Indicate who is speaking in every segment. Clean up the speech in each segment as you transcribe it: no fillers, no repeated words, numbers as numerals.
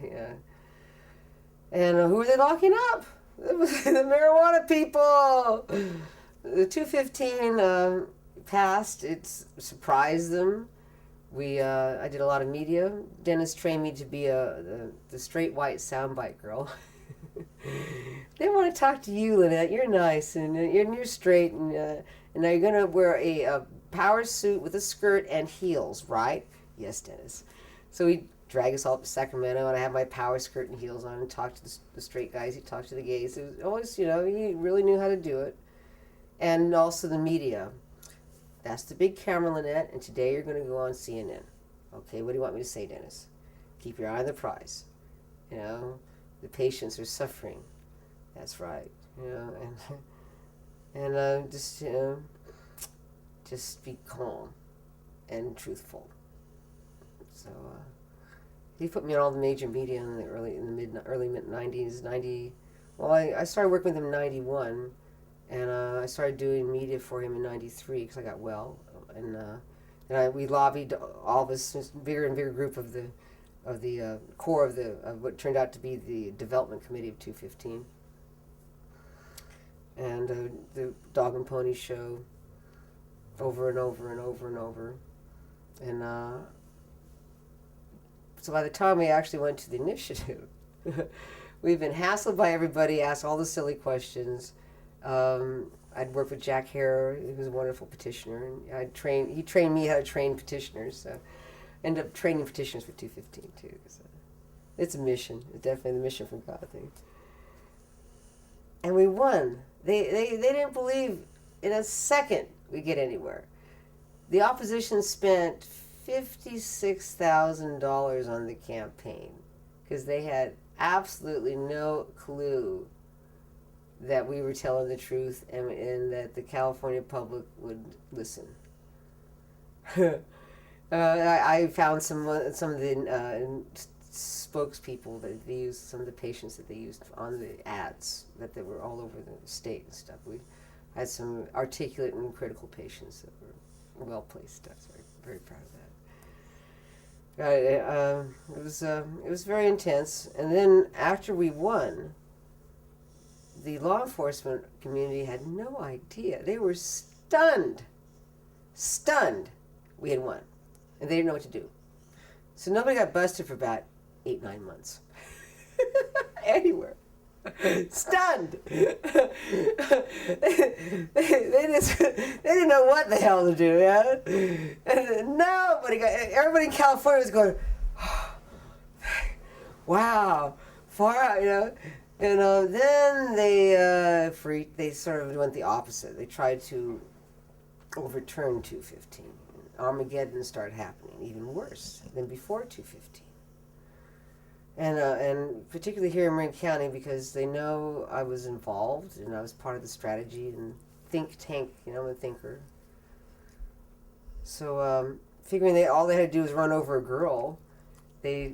Speaker 1: Yeah. And who are they locking up? The marijuana people. The 215 passed. It surprised them. I did a lot of media. Dennis trained me to be the straight white soundbite girl. They want to talk to you, Lynnette. You're nice and you're straight, and now you're gonna wear a power suit with a skirt and heels, right? Yes, Dennis. So he drag us all up to Sacramento, and I have my power skirt and heels on and talk to the straight guys. He talked to the gays. It was always, he really knew how to do it. And also the media. That's the big camera, Lynnette, and today you're going to go on CNN. Okay, what do you want me to say, Dennis? Keep your eye on the prize. The patients are suffering. That's right. And just be calm and truthful. So he put me on all the major media in the early mid 90s. I started working with him in 91. And I started doing media for him in '93 because I got well, and we lobbied all this bigger and bigger group of the core of what turned out to be the development committee of 215, and the Dog and Pony show, over and over and over and over, and so by the time we actually went to the initiative, we've been hassled by everybody, asked all the silly questions. I'd worked with Jack Hare, who was a wonderful petitioner, and he trained me how to train petitioners. So I ended up training petitioners for 215 too. So it's a mission. It's definitely the mission from God thing. And we won. They didn't believe in a second we'd get anywhere. The opposition spent $56,000 on the campaign because they had absolutely no clue that we were telling the truth and that the California public would listen. I found some of the spokespeople that they used, some of the patients that they used on the ads that they were all over the state and stuff. We had some articulate and critical patients that were well placed. I was very, very proud of that. It was very intense. And then after we won, the law enforcement community had no idea. They were stunned we had won. And they didn't know what to do. So nobody got busted for about 8-9 months. Anywhere. Stunned. They didn't know what the hell to do, yeah? And everybody in California was going, oh, wow, far out, And then they sort of went the opposite. They tried to overturn 215. Armageddon started happening, even worse than before 215. And particularly here in Marin County, because they know I was involved and I was part of the strategy and think tank, I'm a thinker. So figuring all they had to do was run over a girl, they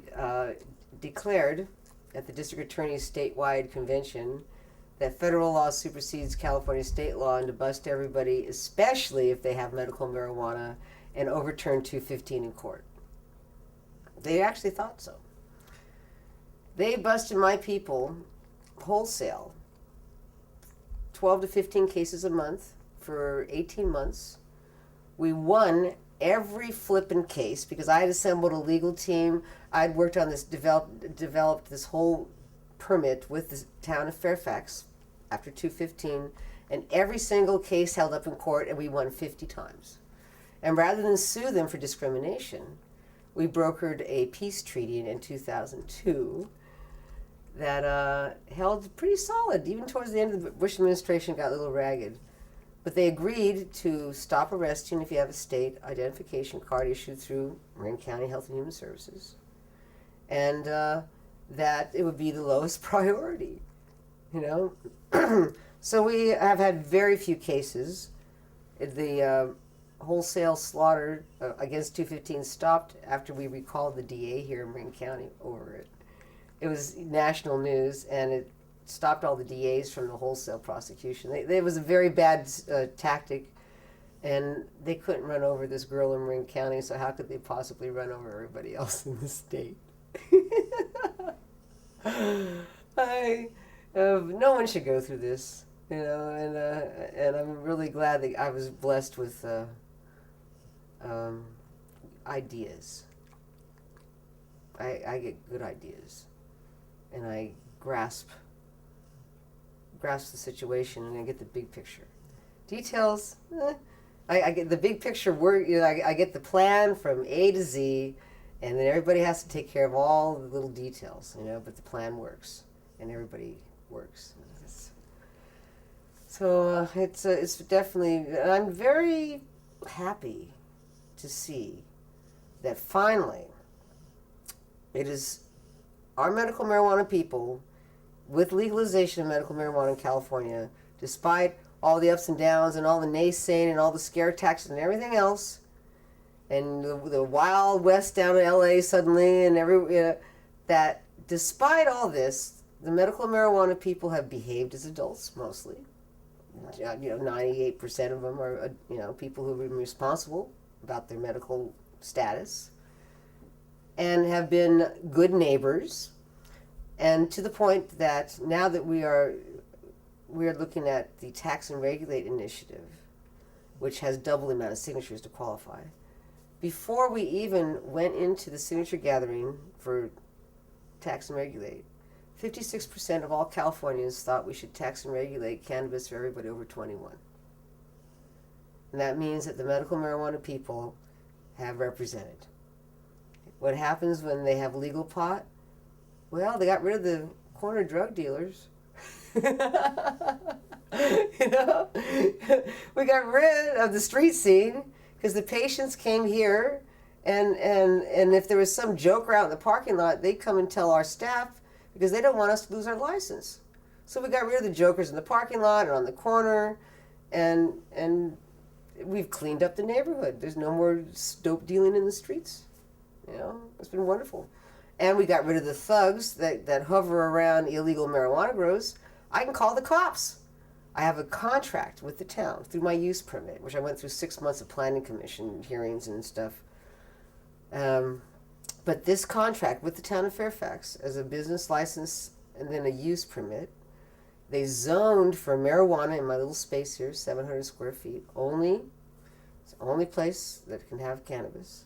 Speaker 1: declared at the district attorney's statewide convention that federal law supersedes California state law and to bust everybody, especially if they have medical marijuana, and overturn 215 in court. They actually thought so. They busted my people wholesale, 12 to 15 cases a month for 18 months. We won every flippin' case because I had assembled a legal team. I'd worked on this, developed this whole permit with the town of Fairfax after 215, and every single case held up in court, and we won 50 times. And rather than sue them for discrimination, we brokered a peace treaty in 2002 that held pretty solid. Even towards the end of the Bush administration, got a little ragged. But they agreed to stop arresting if you have a state identification card issued through Marin County Health and Human Services, and that it would be the lowest priority, So we have had very few cases. The wholesale slaughter against 215 stopped after we recalled the DA here in Marin County over it. It was national news, and it stopped all the DAs from the wholesale prosecution. It was a very bad tactic, and they couldn't run over this girl in Marin County, so how could they possibly run over everybody else in the state? No one should go through this, and I'm really glad that I was blessed with um, ideas. I get good ideas, and I grasp the situation, and I get the big picture. Details, I get the big picture. I get the plan from A to Z, and then everybody has to take care of all the little details, But the plan works, and everybody works. So it's definitely, and I'm very happy to see that finally it is our medical marijuana people with legalization of medical marijuana in California, despite all the ups and downs and all the naysaying and all the scare tactics and everything else, and the Wild West down in LA suddenly, and that despite all this, the medical marijuana people have behaved as adults mostly. 98% of them are, people who have been responsible about their medical status and have been good neighbors. And to the point that now that we are looking at the Tax and Regulate initiative, which has double the amount of signatures to qualify. Before we even went into the signature gathering for Tax and Regulate, 56% of all Californians thought we should tax and regulate cannabis for everybody over 21. And that means that the medical marijuana people have represented. What happens when they have legal pot? Well, they got rid of the corner drug dealers. We got rid of the street scene because the patients came here, and if there was some joker out in the parking lot, they'd come and tell our staff because they don't want us to lose our license. So we got rid of the jokers in the parking lot and on the corner, and we've cleaned up the neighborhood. There's no more dope dealing in the streets. It's been wonderful. And we got rid of the thugs that hover around illegal marijuana grows. I can call the cops. I have a contract with the town through my use permit, which I went through 6 months of planning commission hearings and stuff. But this contract with the town of Fairfax as a business license and then a use permit, they zoned for marijuana in my little space here, 700 square feet. It's the only place that can have cannabis.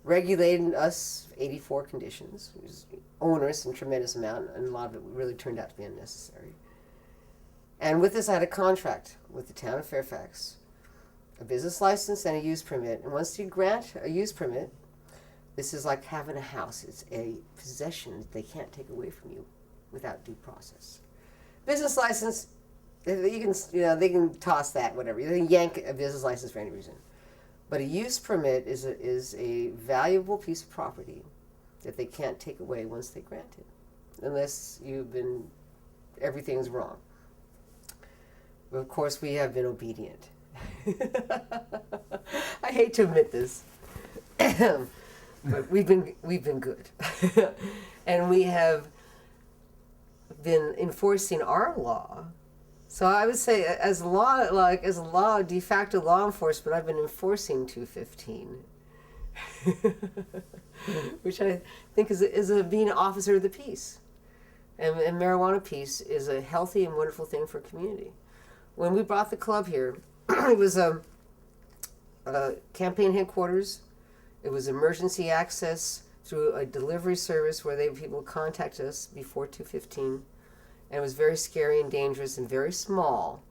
Speaker 1: Regulated us 84 conditions, which is onerous and tremendous amount, and a lot of it really turned out to be unnecessary. And with this, I had a contract with the town of Fairfax, a business license and a use permit. And once you grant a use permit, this is like having a house. It's a possession that they can't take away from you without due process. Business license, they can toss that, whatever. They can yank a business license for any reason. But a use permit is a valuable piece of property that they can't take away once they grant it, unless everything's wrong. But of course, we have been obedient. I hate to admit this, but we've been good, and we have been enforcing our law. So I would say, as de facto law enforcement, I've been enforcing 215, which I think is being an officer of the peace, and marijuana peace is a healthy and wonderful thing for a community. When we brought the club here, it was a campaign headquarters. It was emergency access through a delivery service where people contact us before 215. And it was very scary and dangerous and very small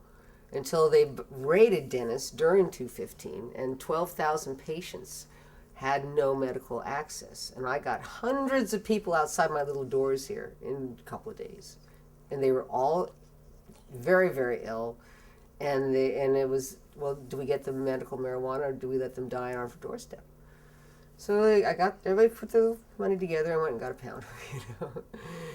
Speaker 1: until they raided Dennis during 215, and 12,000 patients had no medical access. And I got hundreds of people outside my little doors here in a couple of days. And they were all very, very ill. And it was, well, do we get them medical marijuana or do we let them die on our doorstep? So everybody put the money together and went and got a pound.